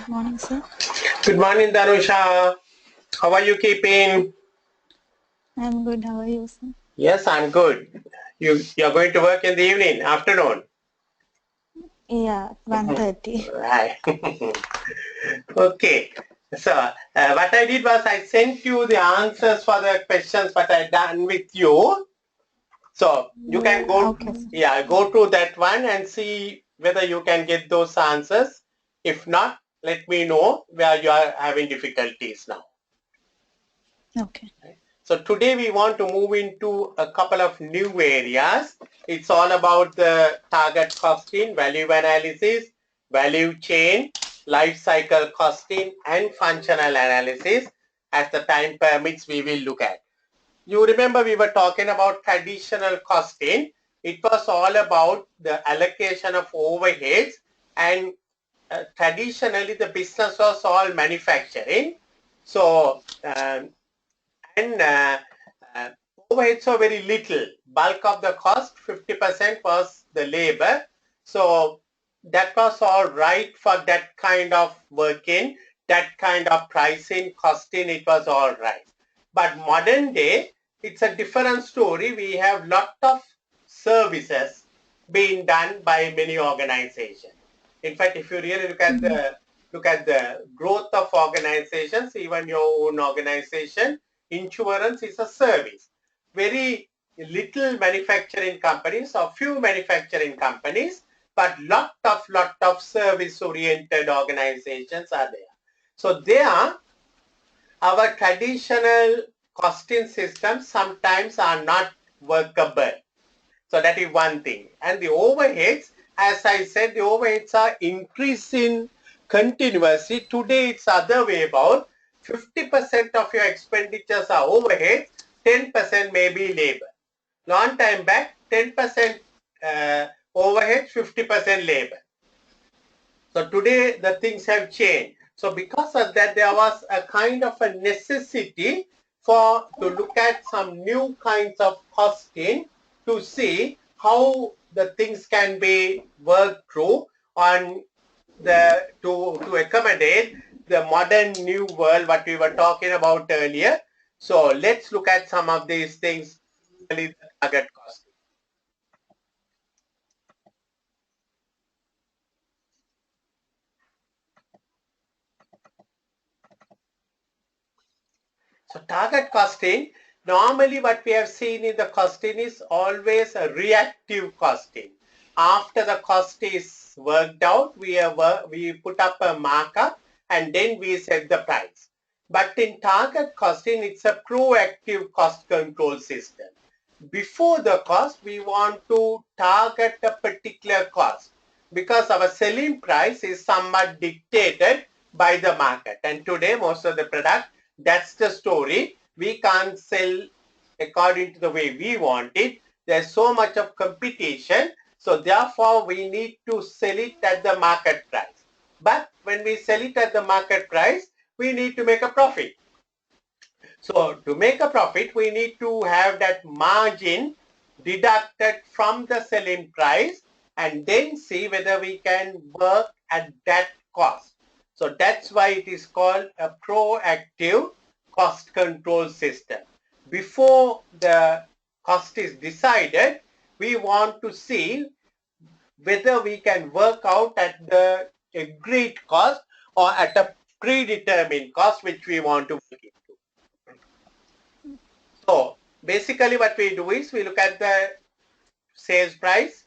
Good morning, sir. Good morning, Darusha. How are you keeping? I'm good. How are you, sir? Yes, I'm good. You're going to work in the evening, afternoon. Yeah, 1:30. Right. Okay. So what I did was I sent you the answers for the questions what I done with you. So you can Okay, sir. go to that one and see whether you can get those answers. If not, let me know where you are having difficulties now. Okay. So today we want to move into a couple of new areas. It's all about the target costing, value analysis, value chain, life cycle costing, and functional analysis. As the time permits, we will look at. You remember we were talking about traditional costing. It was all about the allocation of overheads, and traditionally the business was all manufacturing. So and uh, overheads are very little. Bulk of the cost, 50% was the labor. So that was all right for that kind of working, that kind of pricing, costing, it was all right. But modern day, it's a different story. We have lot of services being done by many organizations. In fact, if you really look at the growth of organizations, even your own organization, insurance is a service. Very little manufacturing companies or few manufacturing companies, but lot of service oriented organizations are there. So there, our traditional costing systems sometimes are not workable. So that is one thing. And the overheads, as I said, the overheads are increasing continuously. Today it's other way about. 50% of your expenditures are overheads, 10% may be labor. Long time back, 10% overhead, 50% labor. So today the things have changed. So because of that, there was a kind of a necessity to look at some new kinds of costing to see how the things can be worked through on to accommodate the modern new world what we were talking about earlier. So let's look at some of these things, the target costing. So target costing, normally what we have seen in the costing is always a reactive costing. After the cost is worked out, we put up a markup and then we set the price. But in target costing, it's a proactive cost control system. Before the cost, we want to target a particular cost because our selling price is somewhat dictated by the market. And today, most of the product, that's the story. We can't sell according to the way we want it. There's so much of competition. So therefore, we need to sell it at the market price. But when we sell it at the market price, we need to make a profit. So to make a profit, we need to have that margin deducted from the selling price and then see whether we can work at that cost. So that's why it is called a proactive cost control system. Before the cost is decided, we want to see whether we can work out at the agreed cost or at a predetermined cost which we want to work into. So basically what we do is we look at the sales price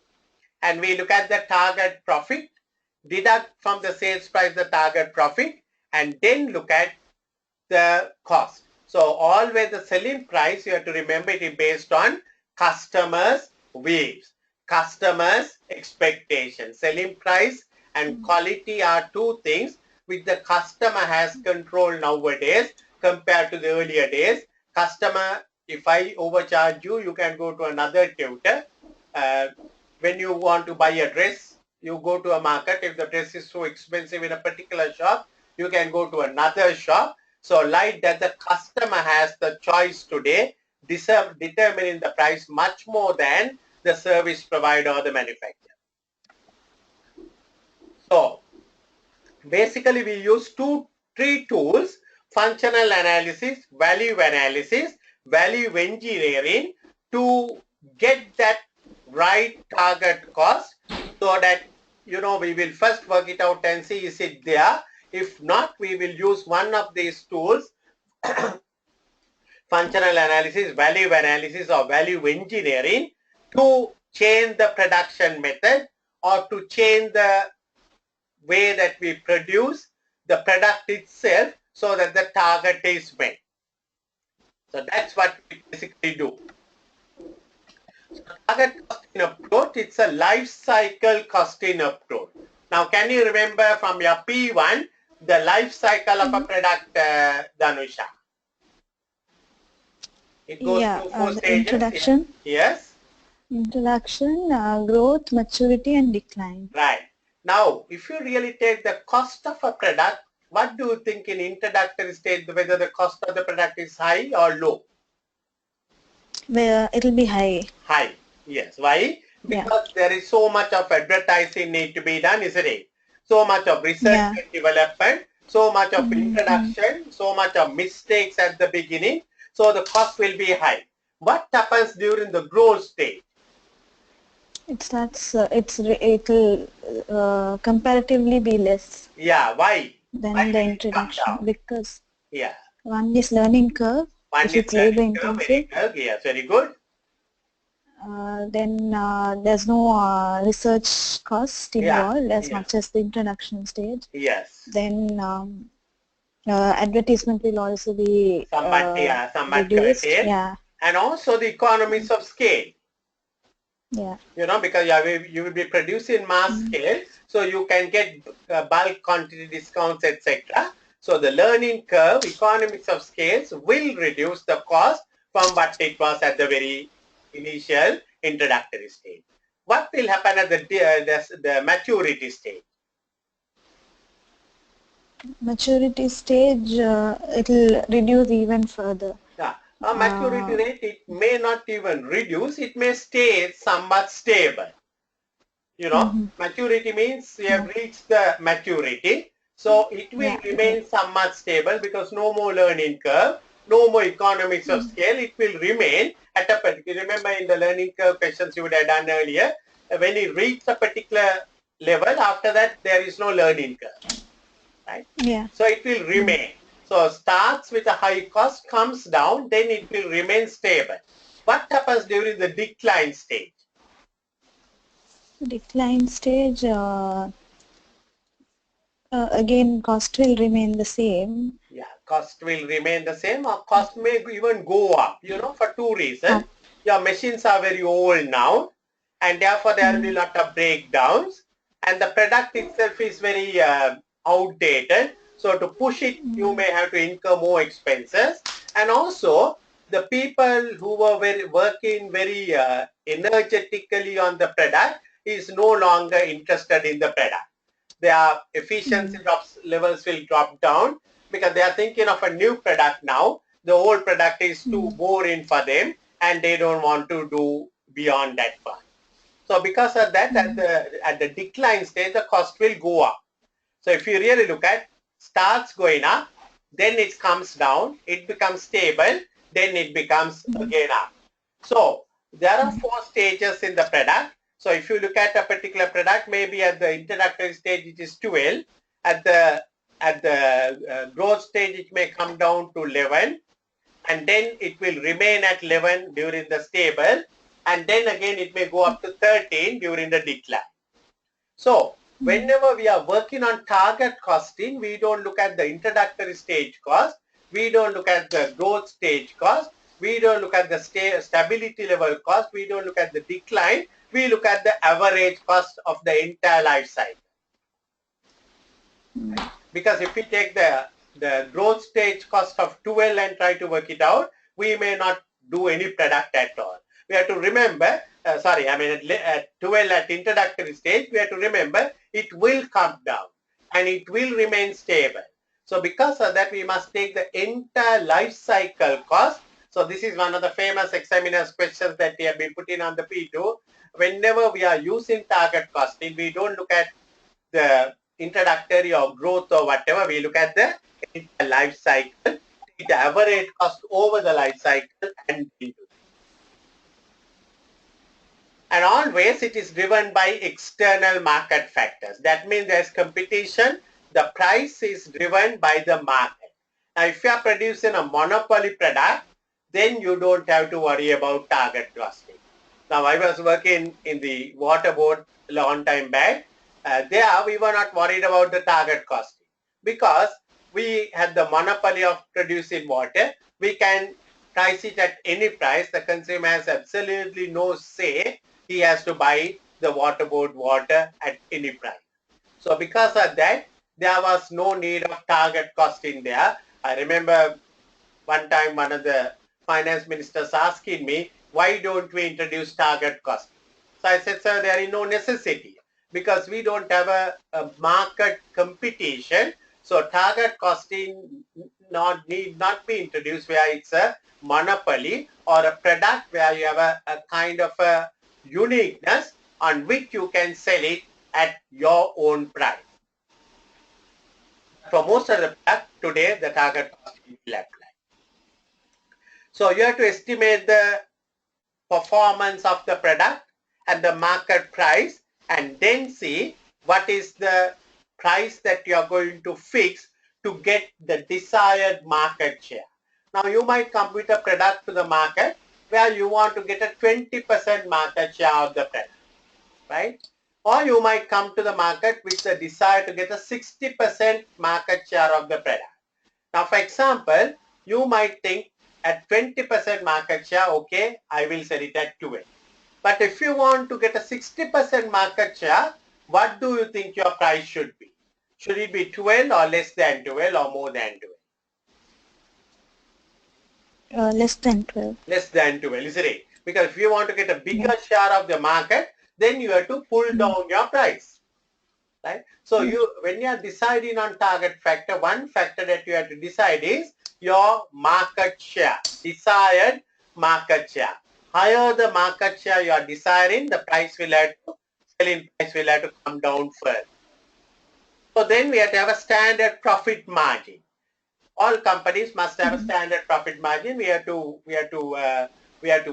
and we look at the target profit, deduct from the sales price the target profit, and then look at the cost. So always the selling price, you have to remember it is based on customers' waves, customers' expectations. Selling price and quality are two things which the customer has control nowadays compared to the earlier days. Customer, if I overcharge you, you can go to another tutor. When you want to buy a dress, you go to a market. If the dress is so expensive in a particular shop, you can go to another shop. So like that, the customer has the choice today, determining the price much more than the service provider or the manufacturer. So basically we use three tools: functional analysis, value engineering, to get that right target cost, so that we will first work it out and see is it there. If not, we will use one of these tools, functional analysis, value analysis, or value engineering, to change the production method or to change the way that we produce the product itself so that the target is met. So that's what we basically do. So target costing approach, it's a life cycle costing approach. Now, can you remember from your P1 the life cycle of a product, Danusha? It goes through four the stages. introduction. Yes. Introduction, growth, maturity, and decline. Right. Now, if you really take the cost of a product, what do you think in introductory stage, whether the cost of the product is high or low? Where it'll be high. High. Yes. Why? Because there is so much of advertising need to be done, isn't it? So much of research and development, so much of introduction, so much of mistakes at the beginning. So the cost will be high. What happens during the growth stage? It starts. It'll comparatively be less. Yeah. Why? Than Why the will it come introduction, down? because Yeah. one is learning curve. One if is it's labor learning curve, very intensive. good. Yes, very good. Then there's no research cost involved as much as the introduction stage. Yes. Then advertisement will also be somewhat reduced. curtailed. Yeah. And also the economies of scale. Yeah. Because you will be producing mass scale, so you can get bulk quantity discounts, etc. So the learning curve, economies of scales, will reduce the cost from what it was at the very initial introductory stage. What will happen at the maturity stage? Maturity stage, it'll reduce even further. Yeah. A maturity rate, it may not even reduce, it may stay somewhat stable. Maturity means you have reached the maturity. So it will remain somewhat stable because no more learning curve, no more economics of scale. It will remain at a particular, remember in the learning curve questions you would have done earlier, when it reaches a particular level, after that there is no learning curve, right? Yeah. So it will remain. So starts with a high cost, comes down, then it will remain stable. What happens during the decline stage? Decline stage, again cost will remain the same. Yeah, cost will remain the same, or cost may even go up, for two reasons. Your machines are very old now, and therefore there will be a lot of breakdowns, and the product itself is very outdated. So to push it, you may have to incur more expenses. And also, the people who were working very energetically on the product is no longer interested in the product. Their efficiency levels will drop down because they are thinking of a new product now. The old product is too boring for them and they don't want to do beyond that part. So because of that, at the decline stage, the cost will go up. So if you really look at, starts going up, then it comes down, it becomes stable, then it becomes again up. So there are four stages in the product. So if you look at a particular product, maybe at the introductory stage it is 12, at the growth stage it may come down to 11, and then it will remain at 11 during the stable, and then again it may go up to 13 during the decline. So whenever we are working on target costing, we don't look at the introductory stage cost, we don't look at the growth stage cost, we don't look at the stability level cost, we don't look at the decline, we look at the average cost of the entire life cycle. Because if we take the growth stage cost of 12 and try to work it out, we may not do any product at all. We have to remember, at 12 at introductory stage, we have to remember it will come down and it will remain stable. So because of that, we must take the entire life cycle cost. So this is one of the famous examiner's questions that we have been putting on the P2. Whenever we are using target costing, we don't look at the introductory or growth or whatever, we look at the life cycle, the average cost over the life cycle, and always it is driven by external market factors. That means there's competition. The price is driven by the market. Now, if you are producing a monopoly product, then you don't have to worry about target costing. Now, I was working in the water board a long time back. There, we were not worried about the target costing because we had the monopoly of producing water. We can price it at any price. The consumer has absolutely no say. He has to buy the water board water at any price. So because of that, there was no need of target costing there. I remember one time one of the finance ministers asking me, why don't we introduce target costing? So I said, sir, there is no necessity because we don't have a market competition. So target costing need not be introduced where it's a monopoly or a product where you have a kind of a uniqueness on which you can sell it at your own price. For most of the product today, the target costing will apply. So you have to estimate the performance of the product and the market price and then see what is the price that you are going to fix to get the desired market share. Now you might come with a product to the market where you want to get a 20% market share of the product, right? Or you might come to the market with the desire to get a 60% market share of the product. Now, for example, you might think at 20% market share, okay, I will sell it at 12. But if you want to get a 60% market share, what do you think your price should be? Should it be 12 or less than 12 or more than 12? Less than 12. Less than 12, isn't it? Because if you want to get a bigger share of the market, then you have to pull down your price. Right? So when you are deciding on target factor, one factor that you have to decide is your market share, desired market share. Higher the market share you are desiring, the price will have to, selling price will have to come down further. So then we have to have a standard profit margin. All companies must have a standard profit margin. We have to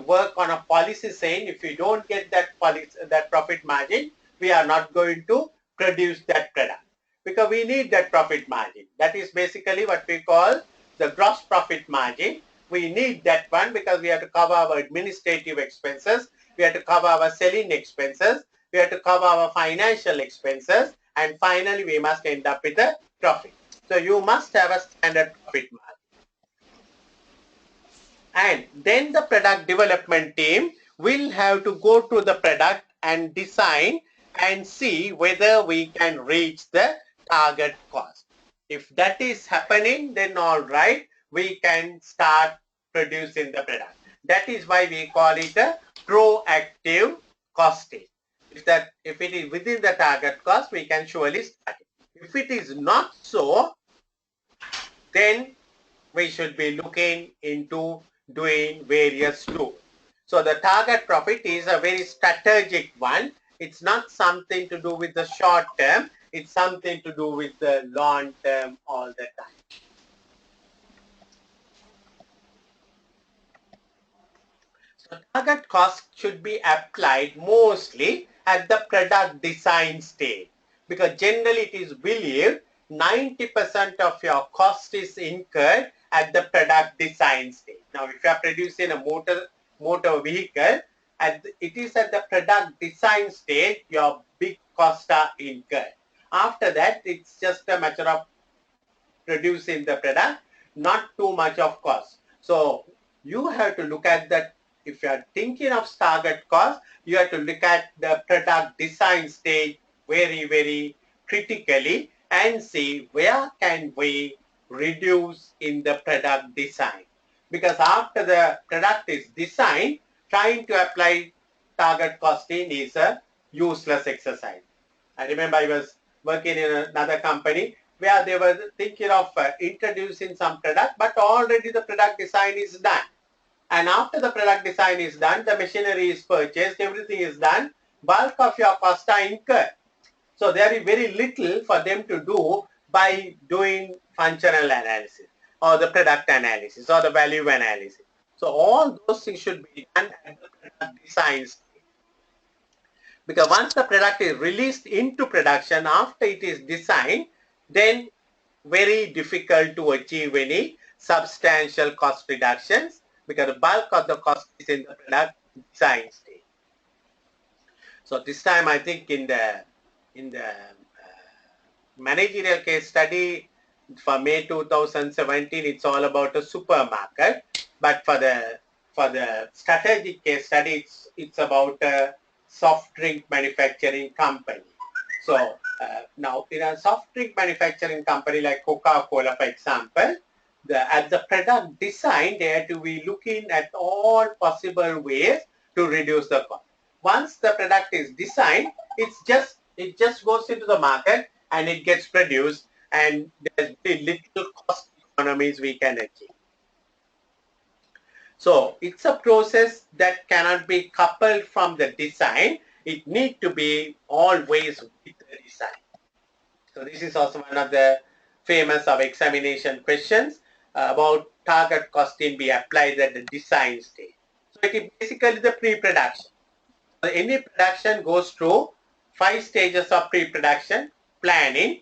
work on a policy saying if we don't get that profit margin, we are not going to produce that product because we need that profit margin. That is basically what we call the gross profit margin. We need that one because we have to cover our administrative expenses, we have to cover our selling expenses, we have to cover our financial expenses, and finally we must end up with a profit. So you must have a standard profit margin. And then the product development team will have to go to the product and design and see whether we can reach the target cost. If that is happening, then all right, we can start producing the product. That is why we call it a proactive costing. If it is within the target cost, we can surely start it. If it is not so, then we should be looking into doing various tools. So the target profit is a very strategic one. It's not something to do with the short term. It's something to do with the long term all the time. So target cost should be applied mostly at the product design stage because generally it is believed 90% of your cost is incurred at the product design stage. Now, if you are producing a motor vehicle, it is at the product design stage your big costs are incurred. After that, it's just a matter of producing the product, not too much of cost. So you have to look at that. If you are thinking of target cost, you have to look at the product design stage very, very critically and see where can we reduce in the product design. Because after the product is designed, trying to apply target costing is a useless exercise. I remember I was working in another company where they were thinking of introducing some product, but already the product design is done. And after the product design is done, the machinery is purchased, everything is done, bulk of your costs are incurred. So there is very little for them to do by doing functional analysis or the product analysis or the value analysis. So all those things should be done at the product design stage. Because once the product is released into production, after it is designed, then very difficult to achieve any substantial cost reductions because the bulk of the cost is in the product design stage. So this time I think in the managerial case study for May 2017, it's all about a supermarket. But for the strategic case study, it's about a soft drink manufacturing company. So now in a soft drink manufacturing company like Coca-Cola, for example, at the product design, they have to be looking at all possible ways to reduce the cost. Once the product is designed, it just goes into the market and it gets produced, and there's very little cost economies we can achieve. So it's a process that cannot be coupled from the design. It needs to be always with the design. So this is also one of the famous of examination questions about target costing be applied at the design stage. So it is basically the pre-production. So any production goes through 5 stages of pre-production planning.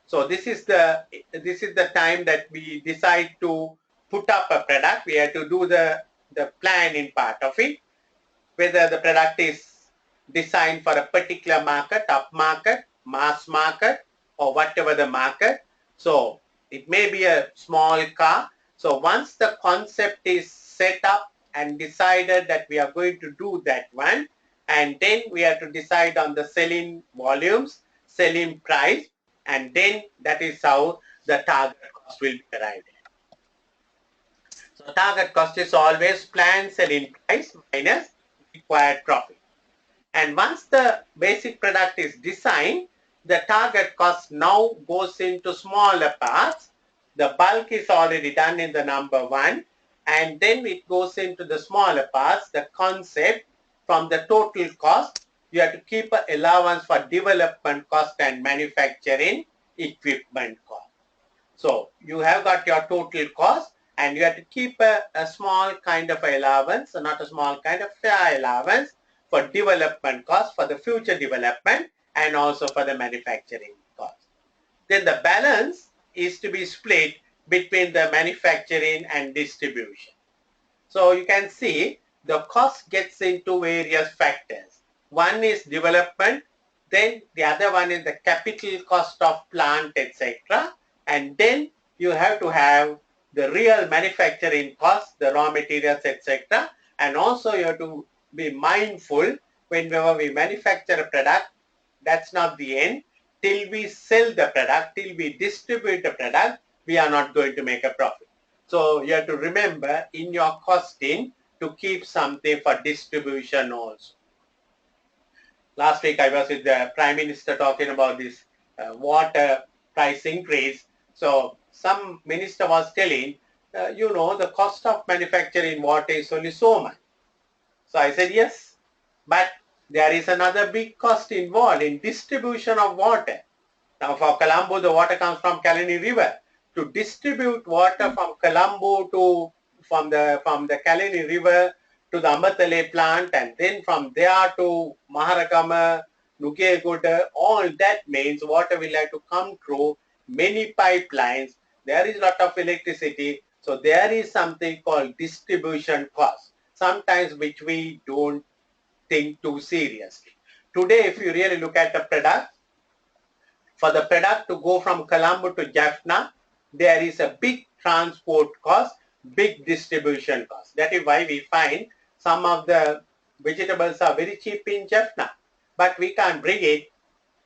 So this is the time that we decide to put up a product. We have to do the planning part of it, whether the product is designed for a particular market, up market, mass market, or whatever the market. So it may be a small car. So once the concept is set up and decided that we are going to do that one, and then we have to decide on the selling volumes, selling price, and then that is how the target cost will be arrived at. So target cost is always planned selling price minus required profit. And once the basic product is designed, the target cost now goes into smaller parts. The bulk is already done in the number 1, and then it goes into the smaller parts, the concept. From the total cost, you have to keep an allowance for development cost and manufacturing equipment cost. So you have got your total cost, and you have to keep a small kind of allowance, not a small kind of fair allowance for development cost, for the future development, and also for the manufacturing cost. Then the balance is to be split between the manufacturing and distribution. So you can see the cost gets into various factors. One is development, then the other one is the capital cost of plant, etc. And then you have to have the real manufacturing cost, the raw materials, etc. And also you have to be mindful whenever we manufacture a product, that's not the end. Till we sell the product, till we distribute the product, we are not going to make a profit. So you have to remember in your costing to keep something for distribution also. Last week I was with the Prime Minister talking about this water price increase. So some minister was telling, the cost of manufacturing water is only so much. So I said, yes, but there is another big cost involved in distribution of water. Now for Colombo, the water comes from Kalani River. To distribute water from Colombo from the Kalani River to the Ambatale plant, and then from there to Maharagama, Nukeguda, all that means water will have to come through many pipelines. There is a lot of electricity. So there is something called distribution cost, sometimes which we don't think too seriously. Today, if you really look at the product, for the product to go from Colombo to Jaffna, there is a big transport cost, big distribution cost. That is why we find some of the vegetables are very cheap in Jaffna, but we can't bring it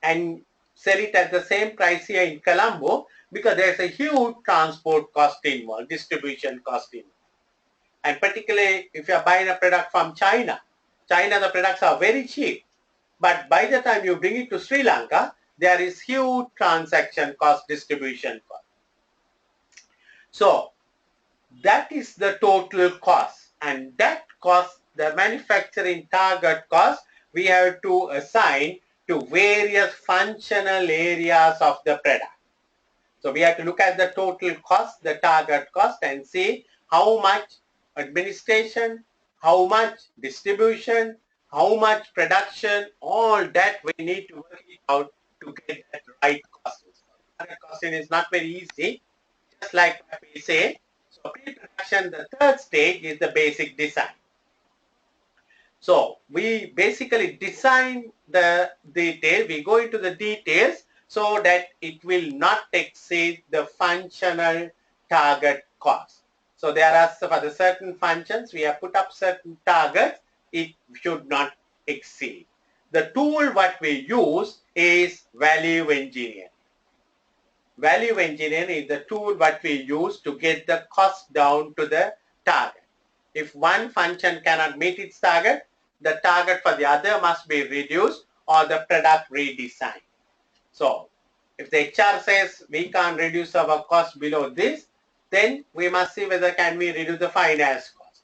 and sell it at the same price here in Colombo because there's a huge transport cost involved, distribution cost involved. And particularly if you are buying a product from China, the products are very cheap. But by the time you bring it to Sri Lanka, there is huge transaction cost, distribution cost. So that is the total cost, and that cost, the manufacturing target cost, we have to assign to to various functional areas of the product. So we have to look at the total cost, the target cost, and see how much administration, how much distribution, how much production, all that we need to work it out to get that right costing. Target costing is not very easy, just like what we say. So pre-production, the third stage is the basic design. So we basically design the detail, we go into the details so that it will not exceed the functional target cost. So there are for the certain functions, we have put up certain targets, it should not exceed. The tool what we use is value engineering. Value engineering is the tool what we use to get the cost down to the target. If one function cannot meet its target, the target for the other must be reduced or the product redesigned. So if the HR says we can't reduce our cost below this, then we must see whether can we reduce the finance cost.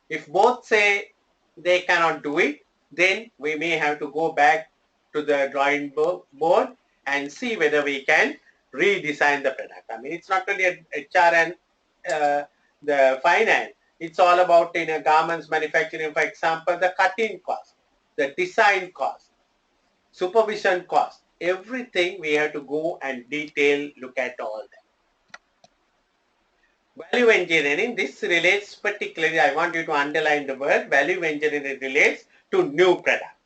If both say they cannot do it, then we may have to go back to the drawing board and see whether we can redesign the product. I mean, it's not only HR and the finance. It's all about in a garments manufacturing, for example, the cutting cost, the design cost, supervision cost, everything we have to go and detail look at all that. Value engineering, this relates particularly, I want you to underline the word, value engineering relates to new products.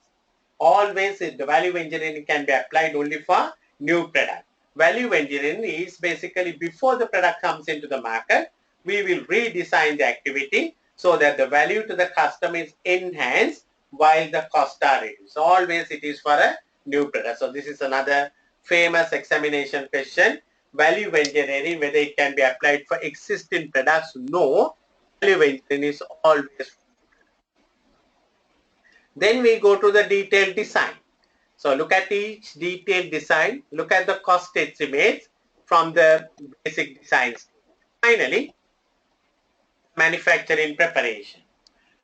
Always the value engineering can be applied only for new product. Value engineering is basically before the product comes into the market, we will redesign the activity so that the value to the customer is enhanced while the costs are reduced. Always it is for a new product. So this is another famous examination question. Value engineering, whether it can be applied for existing products, no. Value engineering is always. Then we go to the detailed design. So look at each detailed design, look at the cost estimates from the basic designs. Finally, manufacturing preparation.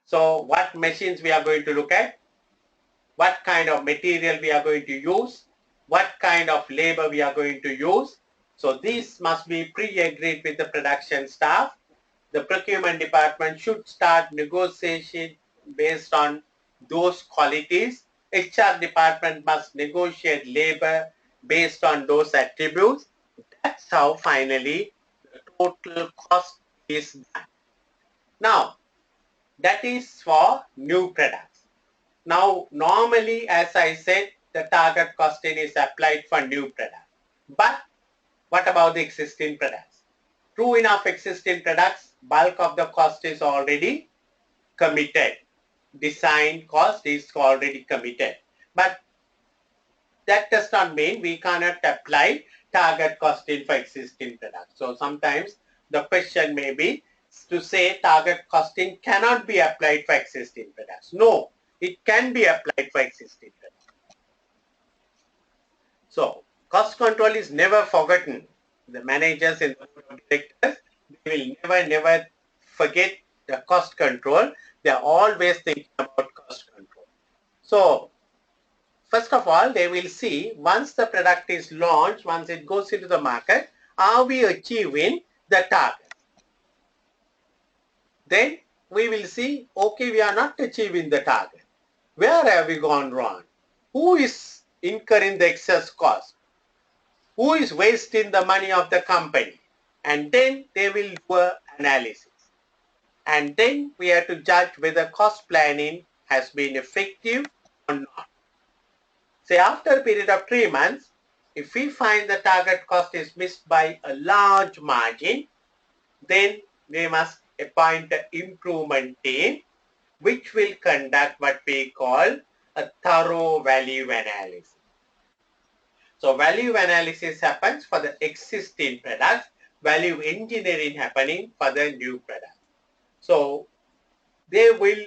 So what machines we are going to look at, what kind of material we are going to use, what kind of labor we are going to use. So these must be pre-agreed with the production staff. The procurement department should start negotiation based on those qualities. HR department must negotiate labor based on those attributes. That's how finally the total cost is done. Now, that is for new products. Now, normally, as I said, the target costing is applied for new products. But what about the existing products? True enough, existing products, bulk of the cost is already committed. Design cost is already committed. But that does not mean we cannot apply target costing for existing products. So sometimes the question may be to say target costing cannot be applied for existing products. No, it can be applied for existing products. So cost control is never forgotten. The managers and the board of directors, they will never forget the cost control. They are always thinking about cost control. So first of all, they will see once the product is launched, once it goes into the market, are we achieving the target? Then we will see, okay, we are not achieving the target. Where have we gone wrong? Who is incurring the excess cost? Who is wasting the money of the company? And then they will do an analysis. And then we have to judge whether cost planning has been effective or not. Say after a period of 3 months, if we find the target cost is missed by a large margin, then we must appoint an improvement team which will conduct what we call a thorough value analysis. So value analysis happens for the existing products, value engineering happening for the new products. So they will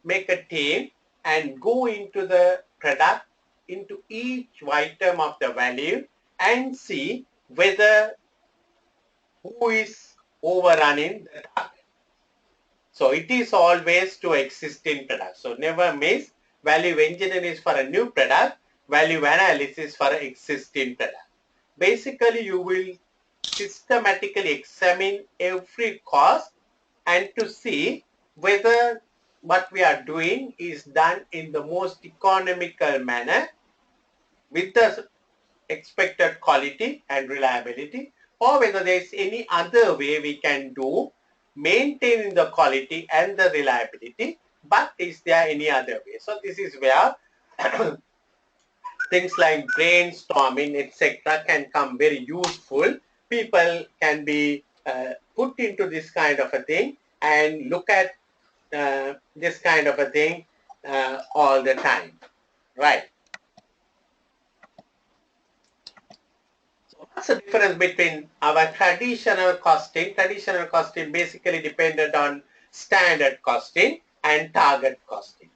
make a team and go into the product, into each item of the value and see whether who is overrunning the target. So it is always to existing products. So never miss, value engineering is for a new product, value analysis for existing product. Basically, you will systematically examine every cost and to see whether what we are doing is done in the most economical manner with the expected quality and reliability, or whether there is any other way we can do maintaining the quality and the reliability, but is there any other way? So this is where things like brainstorming, etc., can come very useful. People can be put into this kind of a thing and look at this kind of a thing all the time, right? So what's the difference between our traditional costing? Traditional costing basically depended on standard costing and target costing.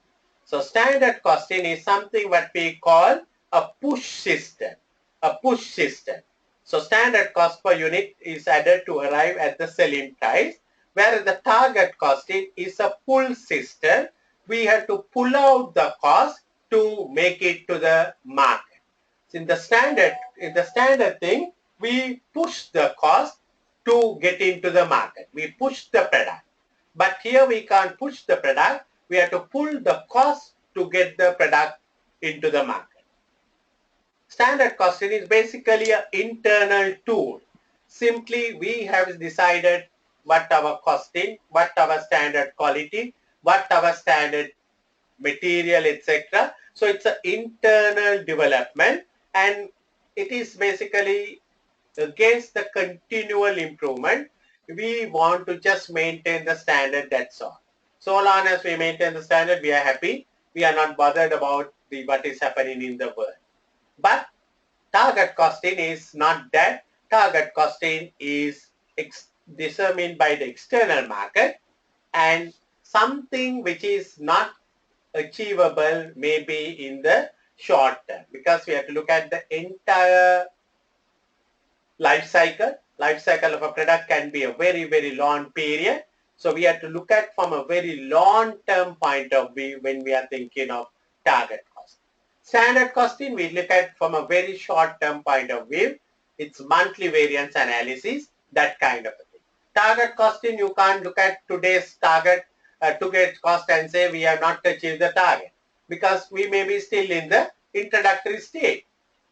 So standard costing is something what we call a push system. A push system. So standard cost per unit is added to arrive at the selling price, whereas the target costing is a pull system. We have to pull out the cost to make it to the market. In the standard thing, we push the cost to get into the market. We push the product. But here we can't push the product. We have to pull the cost to get the product into the market. Standard costing is basically an internal tool. Simply we have decided what our costing, what our standard quality, what our standard material, etc. So it's an internal development, and it is basically against the continual improvement. We want to just maintain the standard, that's all. So long as we maintain the standard, we are happy. We are not bothered about what is happening in the world. But target costing is not that. Target costing is determined by the external market, and something which is not achievable maybe in the short term, because we have to look at the entire life cycle. Life cycle of a product can be a very, very long period. So we have to look at from a very long-term point of view when we are thinking of target cost. Standard costing, we look at from a very short-term point of view. It's monthly variance analysis, that kind of a thing. Target costing, you can't look at today's target to get cost and say we have not achieved the target, because we may be still in the introductory stage.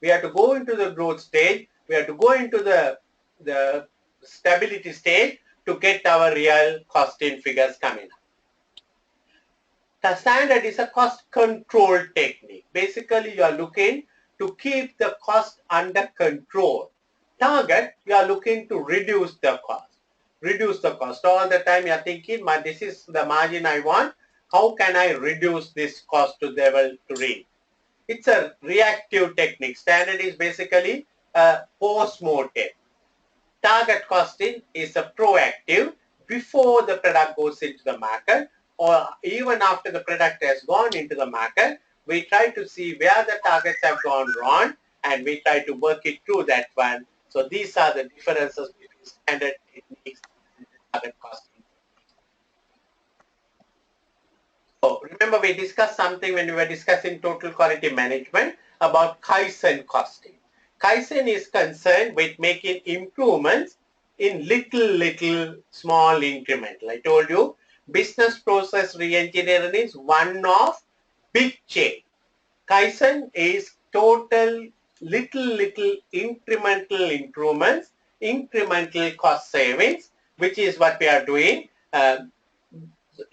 We have to go into the growth stage. We have to go into the stability stage to get our real costing figures coming up. The standard is a cost control technique. Basically, you are looking to keep the cost under control. Target, you are looking to reduce the cost. Reduce the cost. All the time you are thinking, this is the margin I want. How can I reduce this cost to the level to reach? It's a reactive technique. Standard is basically a post-mortem. Target costing is a proactive, before the product goes into the market, or even after the product has gone into the market. We try to see where the targets have gone wrong, and we try to work it through that one. So these are the differences between standard techniques and target costing. So remember, we discussed something when we were discussing total quality management about Kaizen costing. Kaizen is concerned with making improvements in little small incremental. I told you business process reengineering is one of big change. Kaizen is total little incremental improvements, incremental cost savings, which is what we are doing.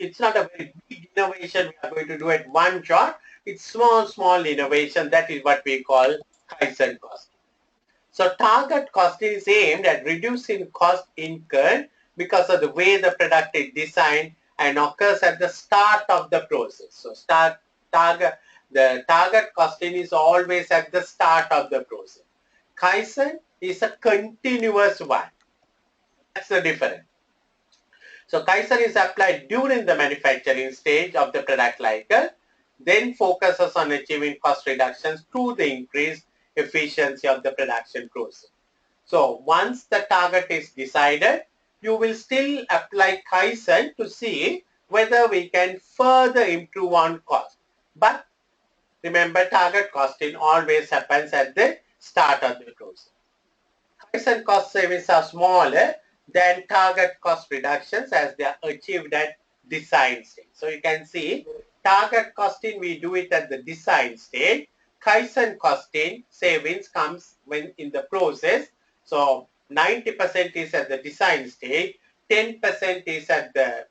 It's not a very big innovation we are going to do at one shot. It's small innovation. That is what we call Kaizen costing. So target costing is aimed at reducing cost incurred because of the way the product is designed and occurs at the start of the process. So the target costing is always at the start of the process. Kaizen is a continuous one. That's the difference. So Kaizen is applied during the manufacturing stage of the product cycle, then focuses on achieving cost reductions through the increased efficiency of the production process. So once the target is decided, you will still apply Kaizen to see whether we can further improve on cost. But Remember, target costing always happens at the start of the process. Kaizen cost savings are smaller than target cost reductions as they are achieved at design stage. So you can see target costing, we do it at the design stage. Kaizen costing savings comes when in the process. So 90% is at the design stage, 10% is at the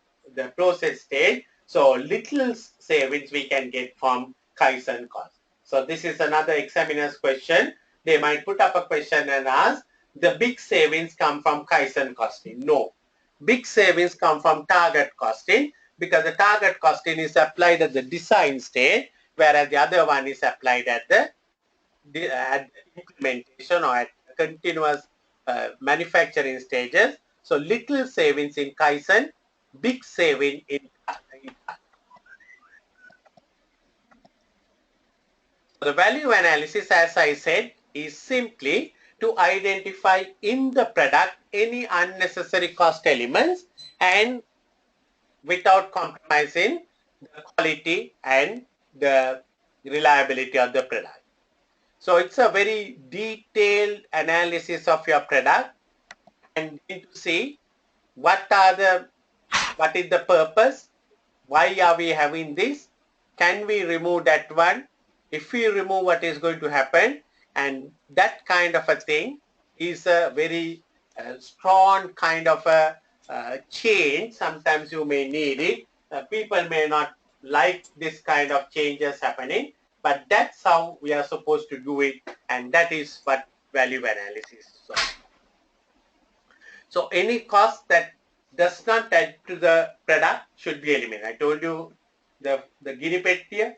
process stage. So little savings we can get from Kaizen cost. So this is another examiner's question. They might put up a question and ask, the big savings come from Kaizen costing. No. Big savings come from target costing because the target costing is applied at the design stage, whereas the other one is applied at the implementation or at continuous manufacturing stages. So little savings in Kaizen, big saving in the value analysis, as I said, is simply to identify in the product any unnecessary cost elements and without compromising the quality and the reliability of the product. So it's a very detailed analysis of your product and you need to see what is the purpose, why are we having this, can we remove that one, if we remove what is going to happen, and that kind of a thing is a very strong kind of a change. Sometimes you may need it. People may not like this kind of changes happening, but that's how we are supposed to do it, and that is what value analysis is. So any cost that does not add to the product should be eliminated. I told you the guinea pig here,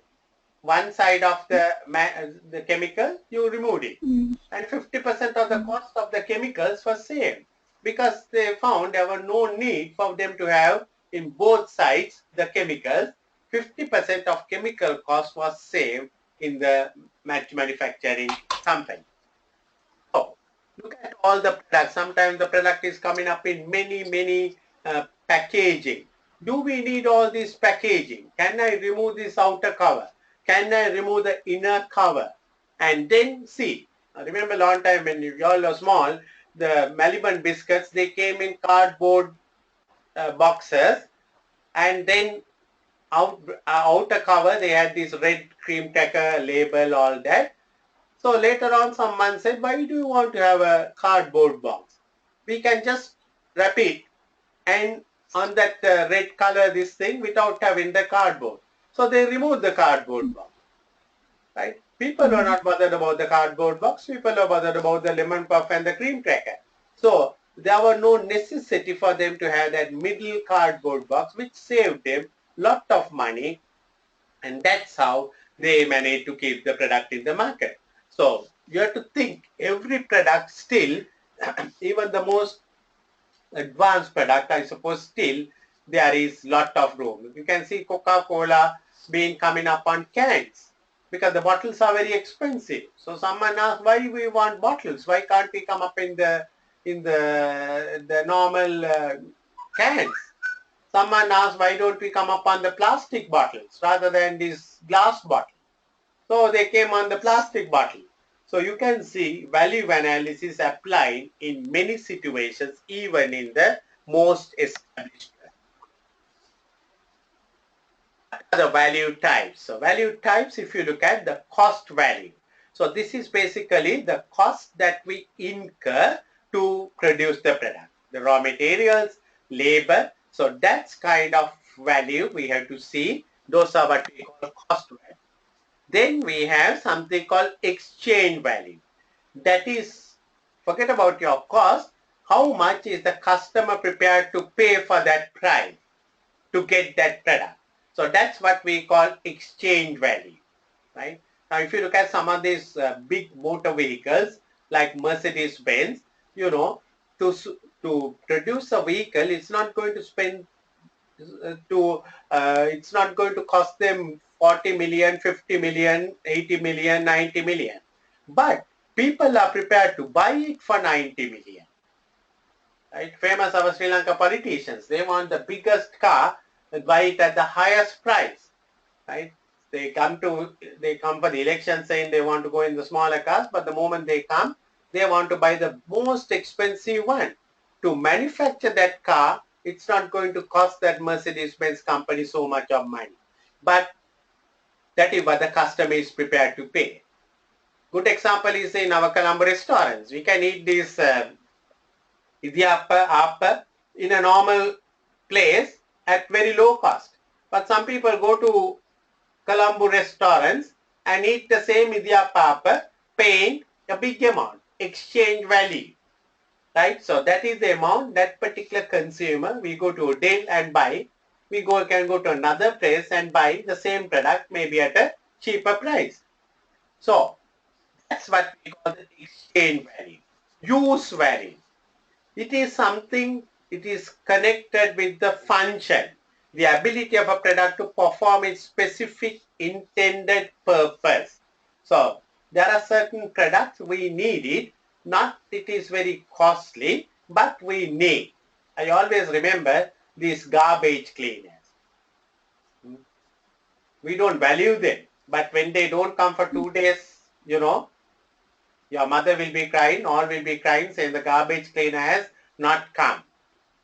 one side of the chemical, you removed it. And 50% of the cost of the chemicals was saved because they found there was no need for them to have in both sides the chemicals. 50% of chemical cost was saved in the manufacturing company. So look at all the products. Sometimes the product is coming up in many packaging. Do we need all this packaging? Can I remove this outer cover? Can I remove the inner cover? And then see, remember a long time when you all were small, the Maliban biscuits, they came in cardboard boxes, and then outer cover, they had this red cream cracker label, all that. So later on, someone said, why do you want to have a cardboard box? We can just wrap it and on that red color this thing without having the cardboard. So they removed the cardboard box, right? People are not bothered about the cardboard box. People are bothered about the lemon puff and the cream cracker. So there was no necessity for them to have that middle cardboard box, which saved them lot of money, and that's how they managed to keep the product in the market. So you have to think every product still, even the most advanced product, I suppose still there is lot of room. You can see Coca-Cola being coming up on cans because the bottles are very expensive. So someone asked, why we want bottles? Why can't we come up in the normal cans? Someone asked, why don't we come up on the plastic bottles rather than this glass bottle? So they came on the plastic bottle. So you can see value analysis applied in many situations, even in the most established. What are the value types? So value types, if you look at the cost value. So this is basically the cost that we incur to produce the product. The raw materials, labor. So that's kind of value we have to see. Those are what we call cost value. Then we have something called exchange value. That is, forget about your cost, how much is the customer prepared to pay for that price to get that product. So that's what we call exchange value, right? Now if you look at some of these big motor vehicles like Mercedes-Benz, you know, to produce a vehicle, it's not going to spend it's not going to cost them 40 million, 50 million, 80 million, 90 million. But people are prepared to buy it for 90 million. Right? Famous our Sri Lanka politicians, they want the biggest car and buy it at the highest price. Right? They come for the election saying they want to go in the smaller cars, but the moment they come, they want to buy the most expensive one. To manufacture that car, it's not going to cost that Mercedes-Benz company so much of money. But that is what the customer is prepared to pay. Good example is in our Colombo restaurants. We can eat this idiappa, appa in a normal place at very low cost. But some people go to Colombo restaurants and eat the same idiappa, appa, paying a big amount, exchange value. Right? So that is the amount that particular consumer, we go to a deal and buy. We can go to another place and buy the same product, maybe at a cheaper price. So that's what we call the exchange value. Use value. It is something, it is connected with the function, the ability of a product to perform its specific intended purpose. So there are certain products we need it, not it is very costly, but we need. I always remember these garbage cleaners. We don't value them, but when they don't come for 2 days, your mother will be crying, all will be crying, saying the garbage cleaner has not come.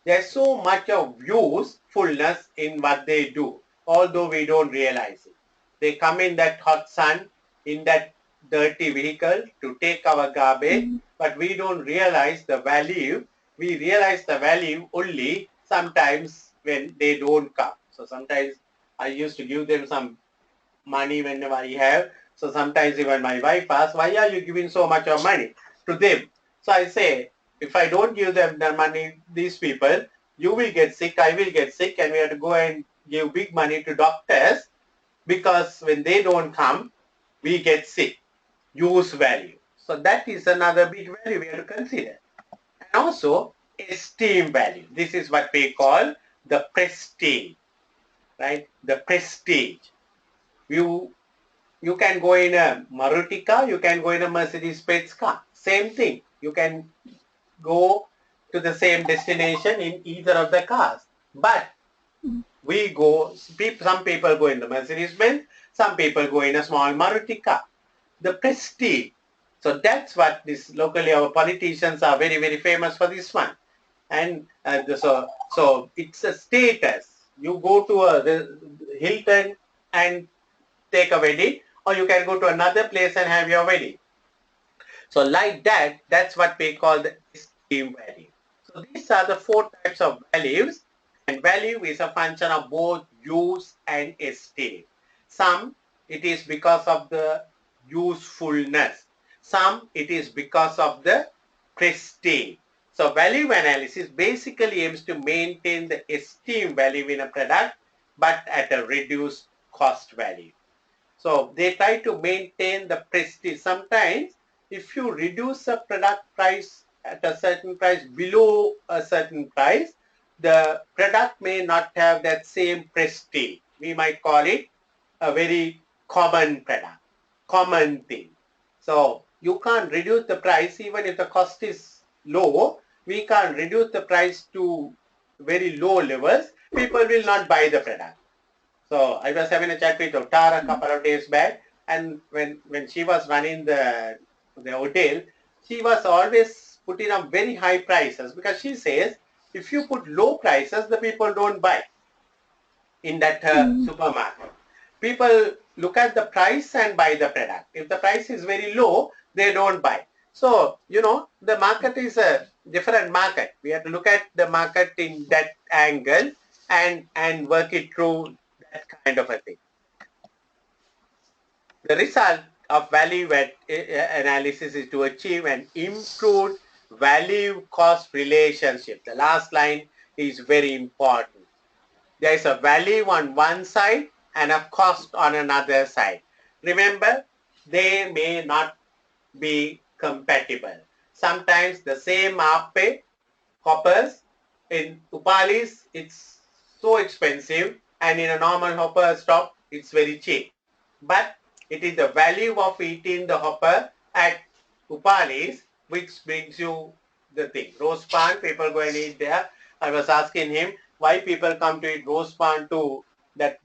There's so much of usefulness in what they do, although we don't realize it. They come in that hot sun, in that dirty vehicle to take our garbage, but we don't realize the value. We realize the value only sometimes when they don't come. So sometimes I used to give them some money whenever I have. So sometimes even my wife asks, why are you giving so much of money to them? So I say, if I don't give them the money, these people, you will get sick, I will get sick, and we have to go and give big money to doctors because when they don't come, we get sick. Use value. So that is another big value we have to consider. And also esteem value. This is what we call the prestige, right? The prestige. You can go in a Maruti car, you can go in a Mercedes-Benz car. Same thing. You can go to the same destination in either of the cars. But some people go in the Mercedes-Benz, some people go in a small Maruti car. The prestige. So that's what this locally our politicians are very, very famous for this one. And so it's a status. You go to a Hilton and take a wedding, or you can go to another place and have your wedding. So like that, that's what we call the esteem value. So these are the 4 types of values, and value is a function of both use and esteem. Some, it is because of the usefulness. Some, it is because of the prestige. So value analysis basically aims to maintain the esteem value in a product, but at a reduced cost value. So they try to maintain the prestige. Sometimes if you reduce a product price at a certain price below a certain price, the product may not have that same prestige. We might call it a very common product, common thing. So you can't reduce the price even if the cost is low. We can't reduce the price to very low levels. People will not buy the product. So I was having a chat with Tara a couple of days back, and when she was running the hotel, she was always putting up very high prices because she says if you put low prices, the people don't buy in that supermarket. People look at the price and buy the product. If the price is very low, they don't buy. So, the market is a different market. We have to look at the market in that angle and work it through that kind of a thing. The result of value analysis is to achieve an improved value cost relationship. The last line is very important. There is a value on one side and a cost on another side. Remember, they may not be compatible. Sometimes the same Ape hoppers in Upalis, it's so expensive, and in a normal hopper stop, it's very cheap. But it is the value of eating the hopper at Upalis which brings you the thing. Roast pan, people go and eat there. I was asking him why people come to eat roast pan to that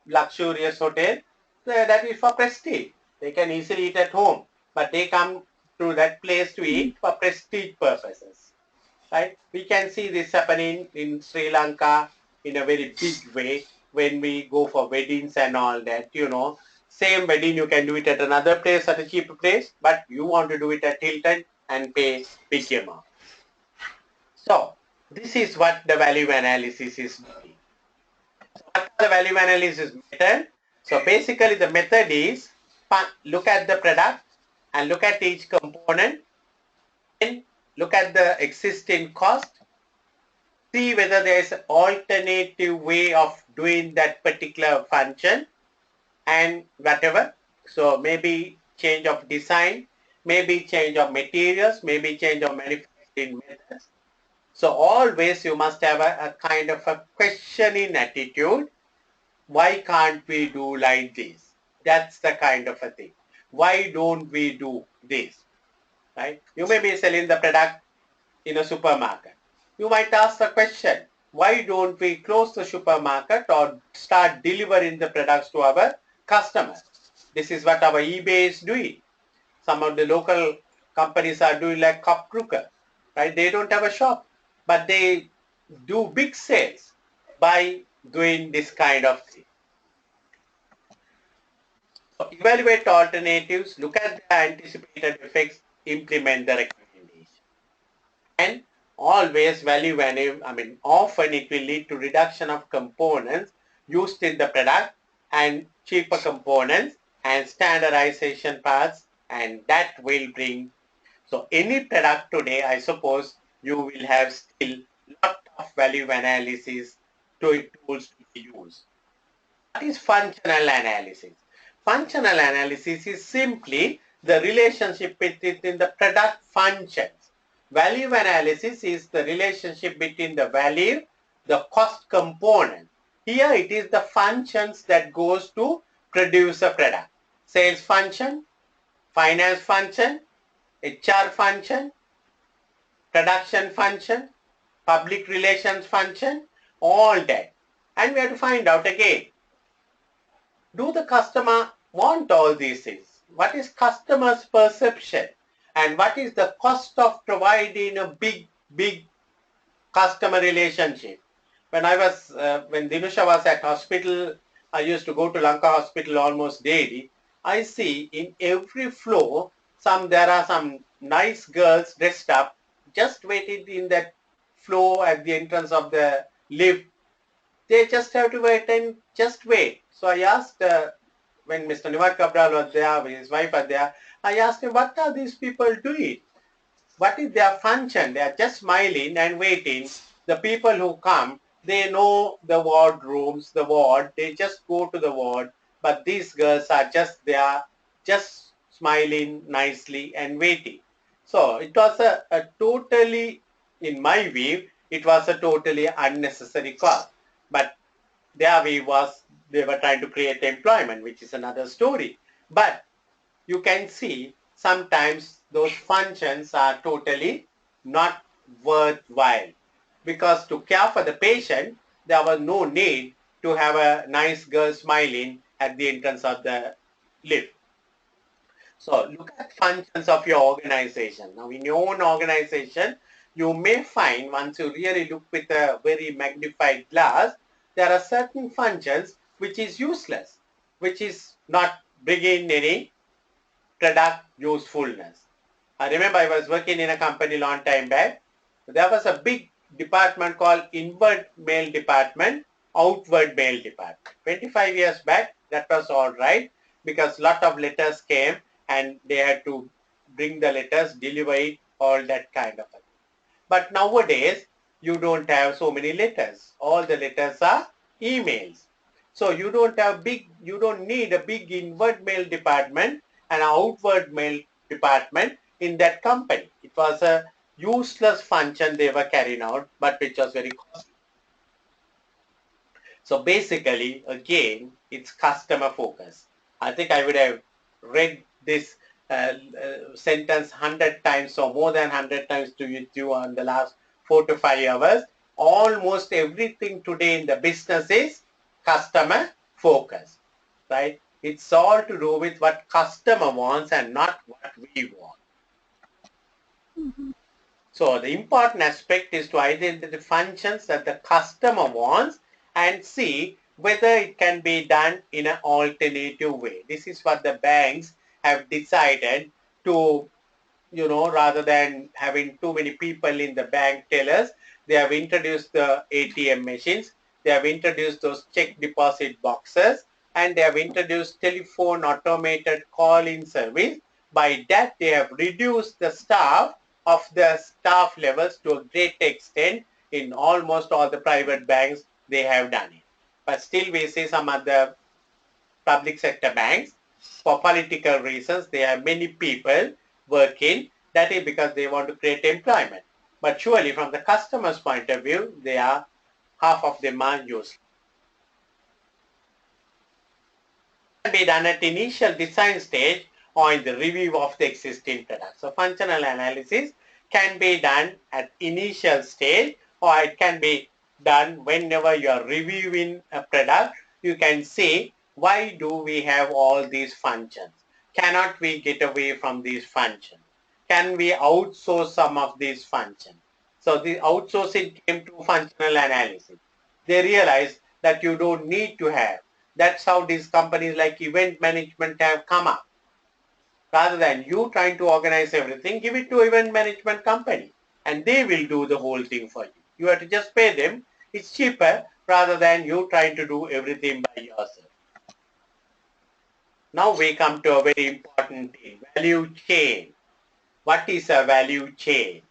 luxurious hotel. that is for prestige. They can easily eat at home, but they come to that place to eat for prestige purposes. Right? We can see this happening in Sri Lanka in a very big way when we go for weddings and all that, Same wedding you can do it at another place at a cheaper place, but you want to do it at Hilton and pay big amount. So this is what the value analysis is doing. So what are the value analysis method? So basically the method is look at the product and look at each component, then look at the existing cost, see whether there is an alternative way of doing that particular function and whatever. So maybe change of design, maybe change of materials, maybe change of manufacturing methods. So always you must have a kind of a questioning attitude. Why can't we do like this? That's the kind of a thing. Why don't we do this? Right? You may be selling the product in a supermarket. You might ask the question, why don't we close the supermarket or start delivering the products to our customers? This is what our eBay is doing. Some of the local companies are doing like Cup Crooker, right? They don't have a shop, but they do big sales by doing this kind of thing. So evaluate alternatives, look at the anticipated effects, implement the recommendation. And always often it will lead to reduction of components used in the product and cheaper components and standardization parts, and that will bring. So any product today, I suppose you will have still lot of value analysis tools to be used. What is functional analysis? Functional analysis is simply the relationship between the product functions. Value analysis is the relationship between the value, the cost component. Here it is the functions that goes to produce a product. Sales function, finance function, HR function, production function, public relations function, all that. And we have to find out again, do the customer want all these things? What is customer's perception? And what is the cost of providing a big customer relationship? When Dinusha was at hospital, I used to go to Lanka hospital almost daily. I see in every floor, there are some nice girls dressed up, just waiting in that floor at the entrance of the lift. They just have to wait and just wait. So I asked, when Mr. Niwat Cabral was there, his wife was there, I asked him, what are these people doing? What is their function? They are just smiling and waiting. The people who come, they know the ward rooms, the ward, they just go to the ward, but these girls are just there, just smiling nicely and waiting. So it was a totally, in my view, it was a totally unnecessary cost. But their way was they were trying to create employment, which is another story. But you can see sometimes those functions are totally not worthwhile, because to care for the patient, there was no need to have a nice girl smiling at the entrance of the lift. So look at functions of your organization. Now in your own organization, you may find, once you really look with a very magnified glass, there are certain functions which is useless, which is not bringing any product usefulness. I remember I was working in a company long time back. There was a big department called inward mail department, outward mail department. 25 years back, that was all right, because lot of letters came and they had to bring the letters, deliver it, all that kind of thing. But nowadays, you don't have so many letters. All the letters are emails. So you don't need a big inward mail department and outward mail department in that company. It was a useless function they were carrying out, but which was very costly. So basically, again, it's customer focus. I think I would have read this sentence 100 times or more than 100 times to you on the last 4 to 5 hours. Almost everything today in the business is customer focus, right? It's all to do with what customer wants and not what we want. So the important aspect is to identify the functions that the customer wants and see whether it can be done in an alternative way. This is what the banks have decided to, rather than having too many people in the bank tellers, they have introduced the ATM machines, they have introduced those check deposit boxes, and they have introduced telephone automated call-in service. By that, they have reduced the staff of the staff levels to a great extent. In almost all the private banks, they have done it. But still we see some other public sector banks, for political reasons, they have many people working. That is because they want to create employment. But surely from the customer's point of view, they are, half of them are useless. It can be done at initial design stage or in the review of the existing product. So functional analysis can be done at initial stage, or it can be done whenever you are reviewing a product. You can say, why do we have all these functions? Cannot we get away from these functions? Can we outsource some of these functions? So the outsourcing came to functional analysis. They realized that you don't need to have. That's how these companies like event management have come up. Rather than you trying to organize everything, give it to event management company and they will do the whole thing for you. You have to just pay them. It's cheaper rather than you trying to do everything by yourself. Now we come to a very important thing, value chain. What is a value chain?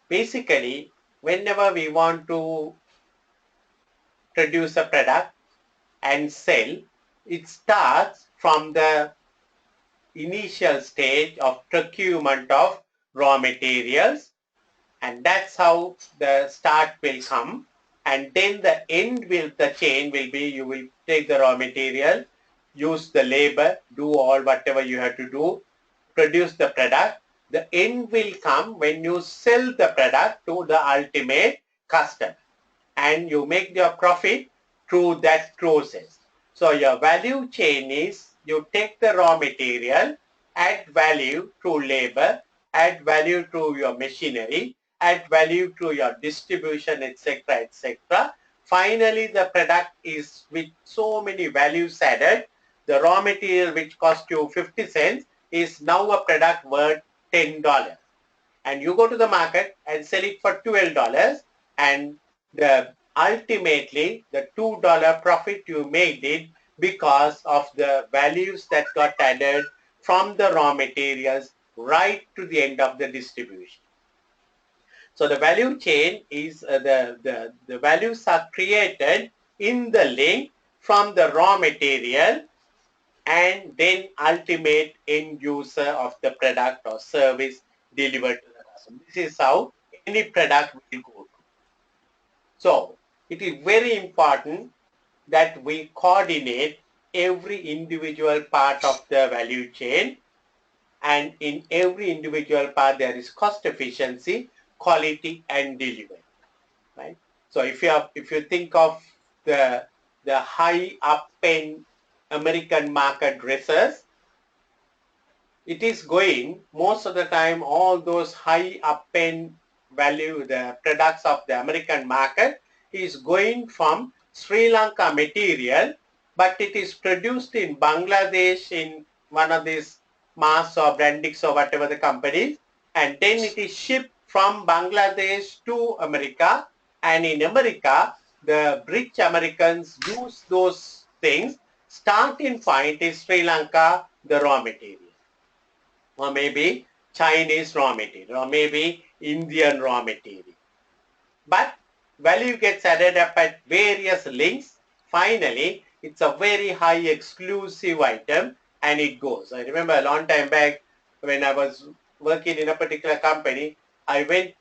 Basically, whenever we want to produce a product and sell, it starts from the initial stage of procurement of raw materials, and that's how the start will come, and then the end will, the chain will be, you will take the raw material, use the labor, do all whatever you have to do, produce the product. The end will come when you sell the product to the ultimate customer and you make your profit through that process. So your value chain is you take the raw material, add value through labor, add value through your machinery, add value through your distribution, etc., etc. Finally, the product is with so many values added. The raw material which cost you 50 cents is now a product worth $10. And you go to the market and sell it for $12, and ultimately the $2 profit you made it because of the values that got added from the raw materials right to the end of the distribution. So the value chain is the values are created in the link from the raw material and then ultimate end user of the product or service delivered to the customer. This is how any product will go to. So it is very important that we coordinate every individual part of the value chain, and in every individual part there is cost efficiency, quality and delivery, right? So if you think of the high up end American market dresses, it is going most of the time, all those high up end value, the products of the American market is going from Sri Lanka material, but it is produced in Bangladesh in one of these Mars or Brandix or whatever the companies, and then it is shipped from Bangladesh to America, and in America the rich Americans use those things. Starting point is Sri Lanka, the raw material, or maybe Chinese raw material, or maybe Indian raw material. But value gets added up at various links. Finally, it's a very high exclusive item and it goes. I remember a long time back when I was working in a particular company, I went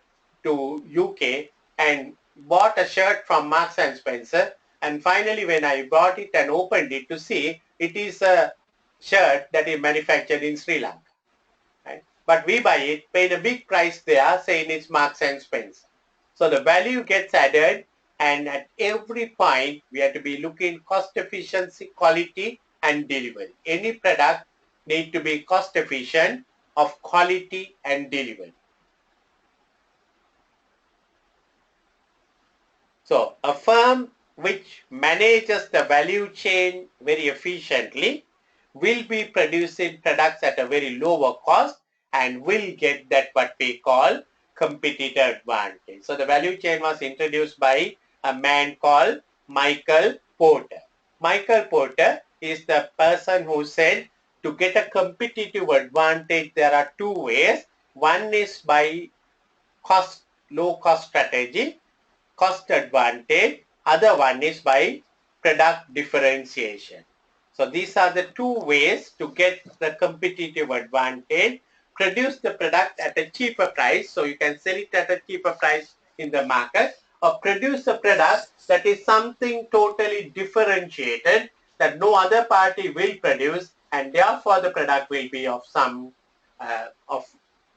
to UK and bought a shirt from Marks and Spencer, and finally when I bought it and opened it to see, it is a shirt that is manufactured in Sri Lanka. Right? But we buy it, paid a big price there saying it's Marks and Spencer. So the value gets added, and at every point we have to be looking cost efficiency, quality and delivery. Any product need to be cost efficient, of quality and delivery. So a firm which manages the value chain very efficiently will be producing products at a very lower cost and will get that what we call competitive advantage. So the value chain was introduced by a man called Michael Porter. Michael Porter is the person who said to get a competitive advantage there are two ways. One is by low cost strategy, cost advantage. Other one is by product differentiation. So these are the two ways to get the competitive advantage. Produce the product at a cheaper price, so you can sell it at a cheaper price in the market, or produce a product that is something totally differentiated that no other party will produce, and therefore the product will be of some of